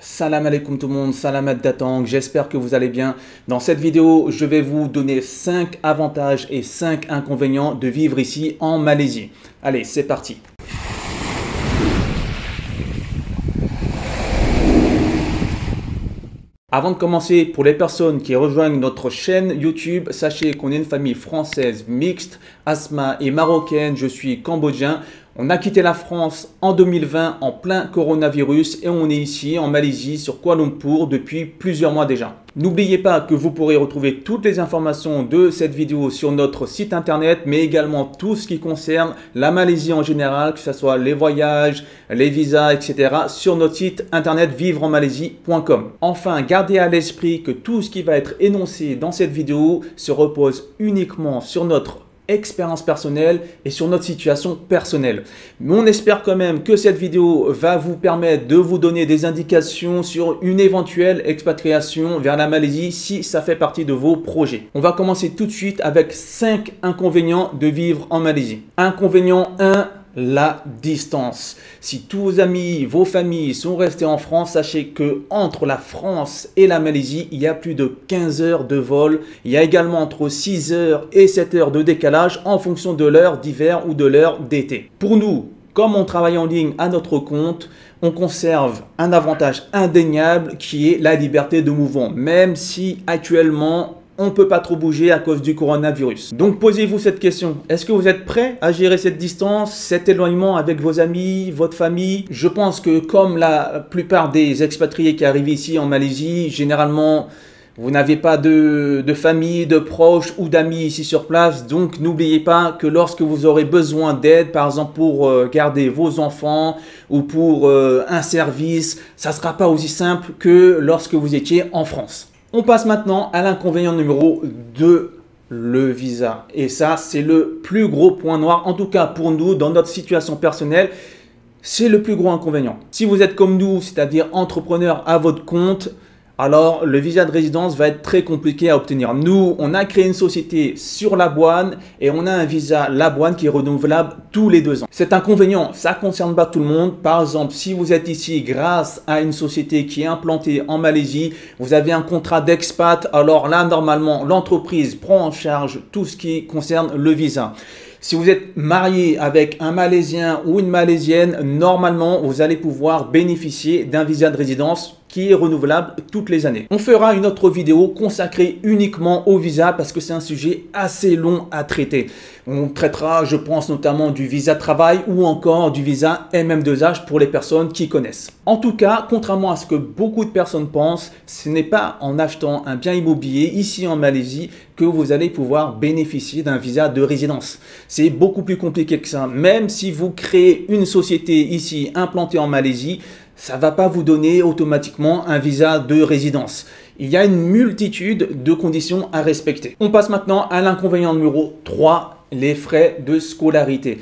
Salam alaikum tout le monde, salamat datang, j'espère que vous allez bien. Dans cette vidéo, je vais vous donner 5 avantages et 5 inconvénients de vivre ici en Malaisie. Allez, c'est parti. Avant de commencer, pour les personnes qui rejoignent notre chaîne YouTube, sachez qu'on est une famille française mixte. Asma est marocaine, je suis cambodgien. On a quitté la France en 2020 en plein coronavirus et on est ici en Malaisie sur Kuala Lumpur depuis plusieurs mois déjà. N'oubliez pas que vous pourrez retrouver toutes les informations de cette vidéo sur notre site internet, mais également tout ce qui concerne la Malaisie en général, que ce soit les voyages, les visas, etc. sur notre site internet vivreenmalaisie.com. Enfin, gardez à l'esprit que tout ce qui va être énoncé dans cette vidéo se repose uniquement sur notre expérience personnelle et sur notre situation personnelle. Mais on espère quand même que cette vidéo va vous permettre de vous donner des indications sur une éventuelle expatriation vers la Malaisie si ça fait partie de vos projets. On va commencer tout de suite avec 5 inconvénients de vivre en Malaisie. Inconvénient 1. La distance. Si tous vos amis, vos familles sont restés en France, sachez que entre la France et la Malaisie, il y a plus de 15 heures de vol. Il y a également entre 6 heures et 7 heures de décalage en fonction de l'heure d'hiver ou de l'heure d'été. Pour nous, comme on travaille en ligne à notre compte, on conserve un avantage indéniable qui est la liberté de mouvement, même si actuellement, on ne peut pas trop bouger à cause du coronavirus. Donc posez-vous cette question. Est-ce que vous êtes prêt à gérer cette distance, cet éloignement avec vos amis, votre famille? Je pense que comme la plupart des expatriés qui arrivent ici en Malaisie, généralement, vous n'avez pas de famille, de proches ou d'amis ici sur place. Donc n'oubliez pas que lorsque vous aurez besoin d'aide, par exemple pour garder vos enfants ou pour un service, ça ne sera pas aussi simple que lorsque vous étiez en France. On passe maintenant à l'inconvénient numéro 2, le visa. Et ça, c'est le plus gros point noir, en tout cas pour nous, dans notre situation personnelle, c'est le plus gros inconvénient. Si vous êtes comme nous, c'est-à-dire entrepreneur à votre compte, alors le visa de résidence va être très compliqué à obtenir. Nous, on a créé une société sur Labuan et on a un visa Labuan qui est renouvelable tous les 2 ans. Cet inconvénient, ça ne concerne pas tout le monde. Par exemple, si vous êtes ici grâce à une société qui est implantée en Malaisie, vous avez un contrat d'expat, alors là, normalement, l'entreprise prend en charge tout ce qui concerne le visa. Si vous êtes marié avec un Malaisien ou une Malaisienne, normalement, vous allez pouvoir bénéficier d'un visa de résidence qui est renouvelable toutes les années. On fera une autre vidéo consacrée uniquement au visa parce que c'est un sujet assez long à traiter. On traitera, je pense, notamment du visa travail ou encore du visa MM2H pour les personnes qui connaissent. En tout cas, contrairement à ce que beaucoup de personnes pensent, ce n'est pas en achetant un bien immobilier ici en Malaisie que vous allez pouvoir bénéficier d'un visa de résidence. C'est beaucoup plus compliqué que ça. Même si vous créez une société ici implantée en Malaisie, ça ne va pas vous donner automatiquement un visa de résidence. Il y a une multitude de conditions à respecter. On passe maintenant à l'inconvénient numéro 3, les frais de scolarité.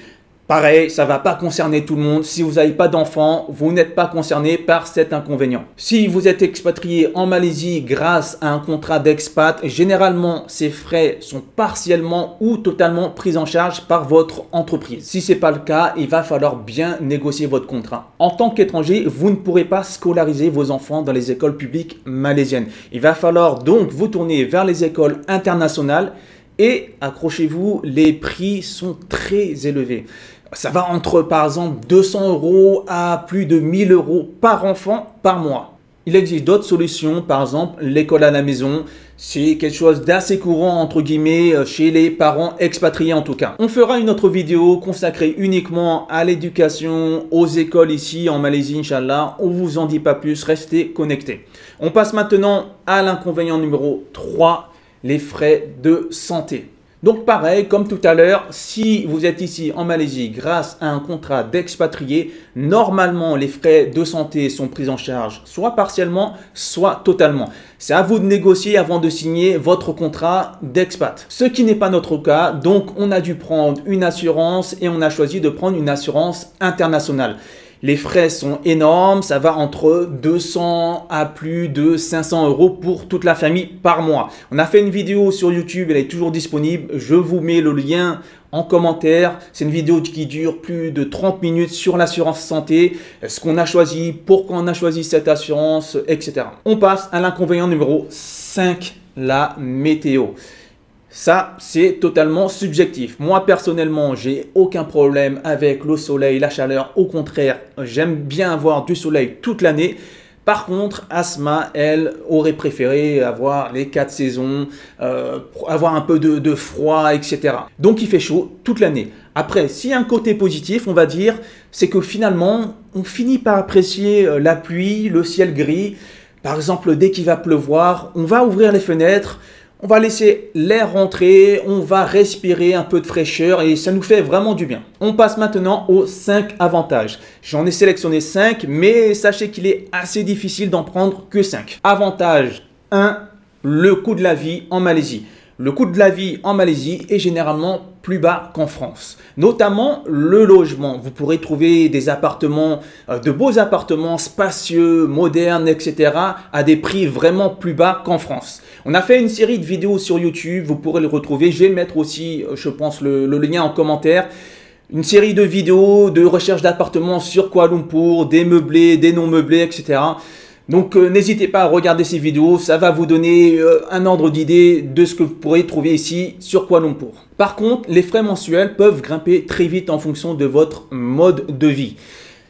Pareil, ça ne va pas concerner tout le monde. Si vous n'avez pas d'enfants, vous n'êtes pas concerné par cet inconvénient. Si vous êtes expatrié en Malaisie grâce à un contrat d'expat, généralement, ces frais sont partiellement ou totalement pris en charge par votre entreprise. Si ce n'est pas le cas, il va falloir bien négocier votre contrat. En tant qu'étranger, vous ne pourrez pas scolariser vos enfants dans les écoles publiques malaisiennes. Il va falloir donc vous tourner vers les écoles internationales et accrochez-vous, les prix sont très élevés. Ça va entre, par exemple, 200 € à plus de 1000 € par enfant par mois. Il existe d'autres solutions, par exemple, l'école à la maison. C'est quelque chose d'assez courant, entre guillemets, chez les parents expatriés en tout cas. On fera une autre vidéo consacrée uniquement à l'éducation, aux écoles ici en Malaisie, Inch'Allah. On ne vous en dit pas plus, restez connectés. On passe maintenant à l'inconvénient numéro 3, les frais de santé. Donc pareil, comme tout à l'heure, si vous êtes ici en Malaisie grâce à un contrat d'expatrié, normalement les frais de santé sont pris en charge soit partiellement, soit totalement. C'est à vous de négocier avant de signer votre contrat d'expat. Ce qui n'est pas notre cas, donc on a dû prendre une assurance et on a choisi de prendre une assurance internationale. Les frais sont énormes, ça va entre 200 à plus de 500 € pour toute la famille par mois. On a fait une vidéo sur YouTube, elle est toujours disponible. Je vous mets le lien en commentaire. C'est une vidéo qui dure plus de 30 minutes sur l'assurance santé, ce qu'on a choisi, pourquoi on a choisi cette assurance, etc. On passe à l'inconvénient numéro 5, la météo. Ça, c'est totalement subjectif. Moi, personnellement, j'ai aucun problème avec le soleil, la chaleur. Au contraire, j'aime bien avoir du soleil toute l'année. Par contre, Asma, elle, aurait préféré avoir les 4 saisons, avoir un peu de froid, etc. Donc, il fait chaud toute l'année. Après, s'il y a un côté positif, on va dire, c'est que finalement, on finit par apprécier la pluie, le ciel gris. Par exemple, dès qu'il va pleuvoir, on va ouvrir les fenêtres. On va laisser l'air rentrer, on va respirer un peu de fraîcheur et ça nous fait vraiment du bien. On passe maintenant aux 5 avantages. J'en ai sélectionné 5, mais sachez qu'il est assez difficile d'en prendre que 5. Avantage 1, le coût de la vie en Malaisie. Le coût de la vie en Malaisie est généralement plus bas qu'en France, notamment le logement. Vous pourrez trouver des appartements, de beaux appartements spacieux, modernes, etc. à des prix vraiment plus bas qu'en France. On a fait une série de vidéos sur YouTube, vous pourrez le retrouver. Je vais mettre aussi, je pense, le lien en commentaire. Une série de vidéos de recherche d'appartements sur Kuala Lumpur, des meublés, des non meublés, etc. Donc n'hésitez pas à regarder ces vidéos, ça va vous donner un ordre d'idée de ce que vous pourrez trouver ici sur Kuala Lumpur. Par contre, les frais mensuels peuvent grimper très vite en fonction de votre mode de vie.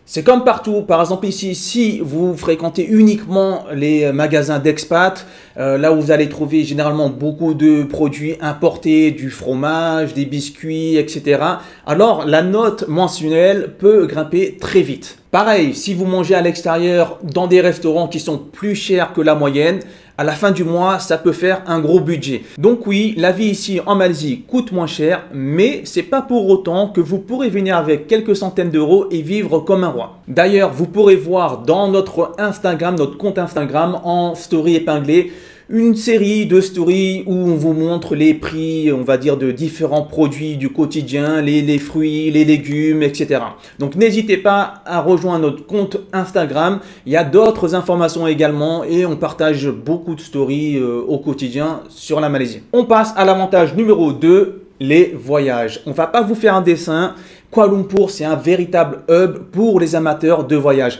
C'est comme partout, par exemple ici, si vous fréquentez uniquement les magasins d'expat, là où vous allez trouver généralement beaucoup de produits importés, du fromage, des biscuits, etc. Alors la note mensuelle peut grimper très vite. Pareil, si vous mangez à l'extérieur dans des restaurants qui sont plus chers que la moyenne, à la fin du mois, ça peut faire un gros budget. Donc oui, la vie ici en Malaisie coûte moins cher, mais c'est pas pour autant que vous pourrez venir avec quelques centaines d'euros et vivre comme un roi. D'ailleurs, vous pourrez voir dans notre Instagram, notre compte Instagram en story épinglée, une série de stories où on vous montre les prix, on va dire, de différents produits du quotidien, les fruits, les légumes, etc. Donc n'hésitez pas à rejoindre notre compte Instagram. Il y a d'autres informations également et on partage beaucoup de stories au quotidien sur la Malaisie. On passe à l'avantage numéro 2, les voyages. On ne va pas vous faire un dessin. Kuala Lumpur, c'est un véritable hub pour les amateurs de voyage.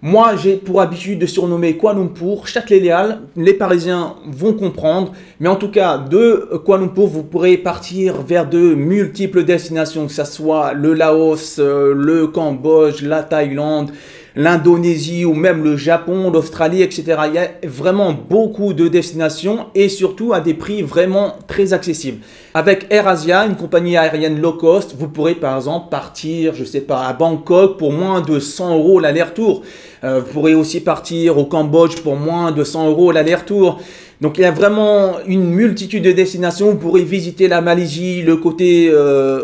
Moi, j'ai pour habitude de surnommer Kuala Lumpur Châtelet-Léal. Les Parisiens vont comprendre. Mais en tout cas, de Kuala Lumpur, vous pourrez partir vers de multiples destinations, que ce soit le Laos, le Cambodge, la Thaïlande, l'Indonésie ou même le Japon, l'Australie, etc. Il y a vraiment beaucoup de destinations et surtout à des prix vraiment très accessibles. Avec AirAsia, une compagnie aérienne low cost, vous pourrez par exemple partir, je sais pas, à Bangkok pour moins de 100 € l'aller-retour. Vous pourrez aussi partir au Cambodge pour moins de 100 € l'aller-retour. Donc il y a vraiment une multitude de destinations. Vous pourrez visiter la Malaisie, le côté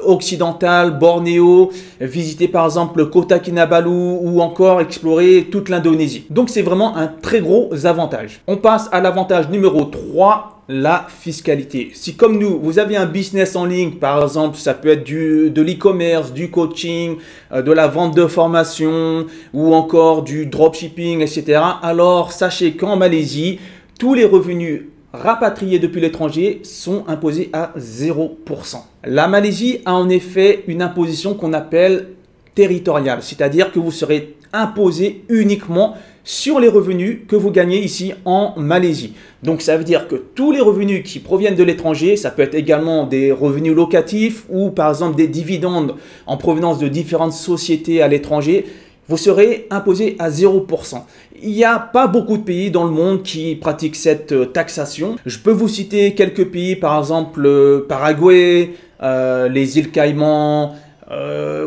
occidental, Bornéo, visiter par exemple Kota Kinabalu ou encore explorer toute l'Indonésie. Donc c'est vraiment un très gros avantage. On passe à l'avantage numéro 3. La fiscalité. Si comme nous, vous avez un business en ligne, par exemple, ça peut être de l'e-commerce, du coaching, de la vente de formation ou encore du dropshipping, etc. Alors, sachez qu'en Malaisie, tous les revenus rapatriés depuis l'étranger sont imposés à 0%. La Malaisie a en effet une imposition qu'on appelle territoriale, c'est-à-dire que vous serez imposé uniquement sur les revenus que vous gagnez ici en Malaisie. Donc ça veut dire que tous les revenus qui proviennent de l'étranger, ça peut être également des revenus locatifs ou par exemple des dividendes en provenance de différentes sociétés à l'étranger, vous serez imposé à 0%. Il n'y a pas beaucoup de pays dans le monde qui pratiquent cette taxation. Je peux vous citer quelques pays, par exemple Paraguay, les îles Caïmans,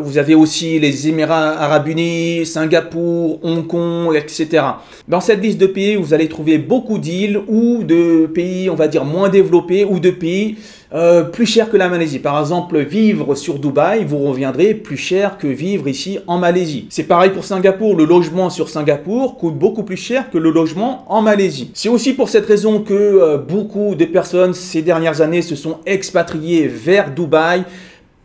vous avez aussi les Émirats Arabes Unis, Singapour, Hong Kong, etc. Dans cette liste de pays, vous allez trouver beaucoup d'îles ou de pays, on va dire, moins développés ou de pays plus chers que la Malaisie. Par exemple, vivre sur Dubaï, vous reviendrez plus cher que vivre ici en Malaisie. C'est pareil pour Singapour. Le logement sur Singapour coûte beaucoup plus cher que le logement en Malaisie. C'est aussi pour cette raison que beaucoup de personnes ces dernières années se sont expatriées vers Dubaï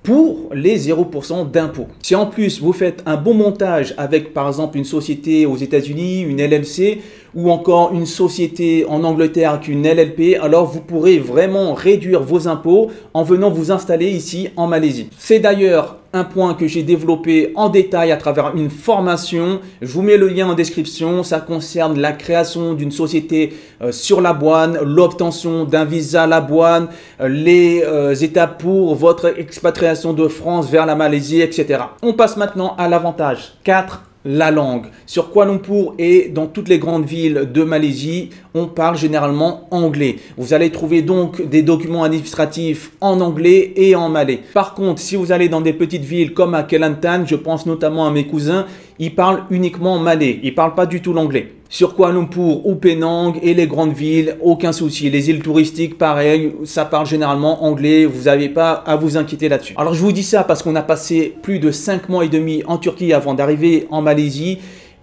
pour les 0% d'impôts. Si en plus vous faites un bon montage avec par exemple une société aux États-Unis, une LLC ou encore une société en Angleterre avec une LLP, alors vous pourrez vraiment réduire vos impôts en venant vous installer ici en Malaisie. C'est d'ailleurs un point que j'ai développé en détail à travers une formation. Je vous mets le lien en description. Ça concerne la création d'une société sur la Boîne, l'obtention d'un visa à la Boîne, les étapes pour votre expatriation de France vers la Malaisie, etc. On passe maintenant à l'avantage 4. La langue. Sur Kuala Lumpur et dans toutes les grandes villes de Malaisie, on parle généralement anglais. Vous allez trouver donc des documents administratifs en anglais et en malais. Par contre, si vous allez dans des petites villes comme à Kelantan, je pense notamment à mes cousins, ils parlent uniquement malais. Ils ne parlent pas du tout l'anglais. Sur Kuala Lumpur ou Penang et les grandes villes, aucun souci. Les îles touristiques, pareil, ça parle généralement anglais. Vous n'avez pas à vous inquiéter là-dessus. Alors je vous dis ça parce qu'on a passé plus de 5 mois et demi en Turquie avant d'arriver en Malaisie.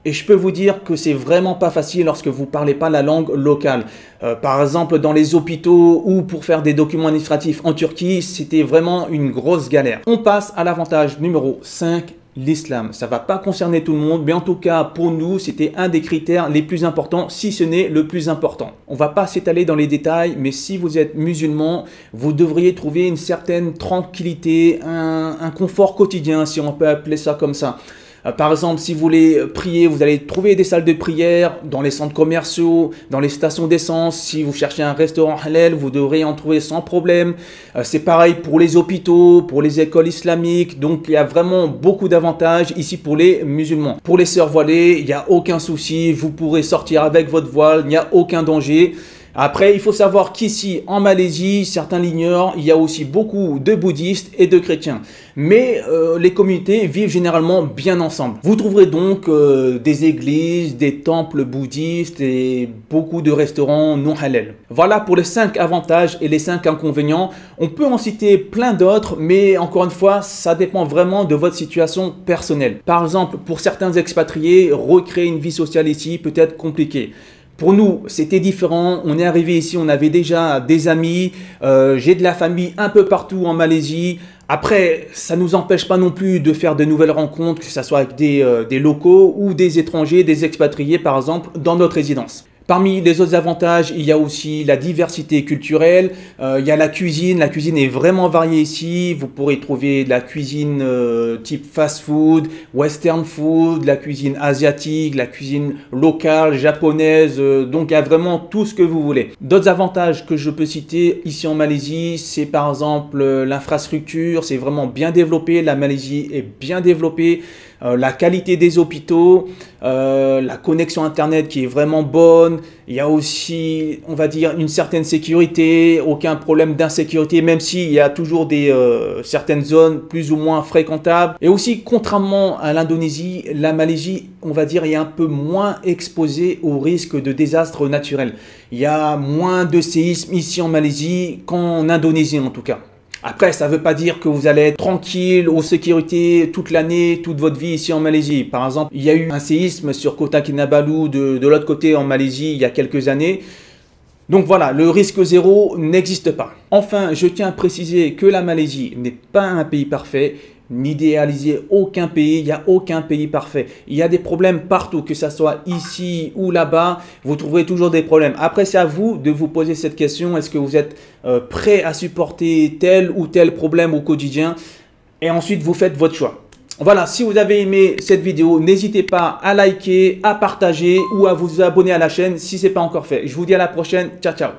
Et je peux vous dire que c'est vraiment pas facile lorsque vous parlez pas la langue locale. Par exemple, dans les hôpitaux ou pour faire des documents administratifs en Turquie, c'était vraiment une grosse galère. On passe à l'avantage numéro 5. L'islam. Ça ne va pas concerner tout le monde, mais en tout cas pour nous, c'était un des critères les plus importants, si ce n'est le plus important. On ne va pas s'étaler dans les détails, mais si vous êtes musulman, vous devriez trouver une certaine tranquillité, un confort quotidien, si on peut appeler ça comme ça. Par exemple, si vous voulez prier, vous allez trouver des salles de prière dans les centres commerciaux, dans les stations d'essence. Si vous cherchez un restaurant halal, vous devrez en trouver sans problème. C'est pareil pour les hôpitaux, pour les écoles islamiques. Donc, il y a vraiment beaucoup d'avantages ici pour les musulmans. Pour les sœurs voilées, il n'y a aucun souci. Vous pourrez sortir avec votre voile, il n'y a aucun danger. Après, il faut savoir qu'ici, en Malaisie, certains l'ignorent, il y a aussi beaucoup de bouddhistes et de chrétiens. Mais les communautés vivent généralement bien ensemble. Vous trouverez donc des églises, des temples bouddhistes et beaucoup de restaurants non halal. Voilà pour les 5 avantages et les 5 inconvénients. On peut en citer plein d'autres, mais encore une fois, ça dépend vraiment de votre situation personnelle. Par exemple, pour certains expatriés, recréer une vie sociale ici peut être compliqué. Pour nous, c'était différent. On est arrivé ici, on avait déjà des amis. J'ai de la famille un peu partout en Malaisie. Après, ça ne nous empêche pas non plus de faire de nouvelles rencontres, que ce soit avec des locaux ou des étrangers, des expatriés par exemple, dans notre résidence. Parmi les autres avantages, il y a aussi la diversité culturelle, il y a la cuisine est vraiment variée ici, vous pourrez trouver de la cuisine type fast food, western food, la cuisine asiatique, la cuisine locale, japonaise, donc il y a vraiment tout ce que vous voulez. D'autres avantages que je peux citer ici en Malaisie, c'est par exemple l'infrastructure, c'est vraiment bien développé, la Malaisie est bien développée. La qualité des hôpitaux, la connexion internet qui est vraiment bonne. Il y a aussi, on va dire, une certaine sécurité, aucun problème d'insécurité, même s'il y a toujours certaines zones plus ou moins fréquentables. Et aussi, contrairement à l'Indonésie, la Malaisie, on va dire, est un peu moins exposée au risque de désastres naturels. Il y a moins de séismes ici en Malaisie qu'en Indonésie en tout cas. Après, ça ne veut pas dire que vous allez être tranquille, aux sécurités toute l'année, toute votre vie ici en Malaisie. Par exemple, il y a eu un séisme sur Kota Kinabalu de l'autre côté en Malaisie il y a quelques années. Donc voilà, le risque zéro n'existe pas. Enfin, je tiens à préciser que la Malaisie n'est pas un pays parfait. N'idéalisez aucun pays, il n'y a aucun pays parfait. Il y a des problèmes partout, que ce soit ici ou là-bas, vous trouverez toujours des problèmes. Après, c'est à vous de vous poser cette question, est-ce que vous êtes prêt à supporter tel ou tel problème au quotidien? Et ensuite, vous faites votre choix. Voilà, si vous avez aimé cette vidéo, n'hésitez pas à liker, à partager ou à vous abonner à la chaîne si ce n'est pas encore fait. Je vous dis à la prochaine, ciao ciao.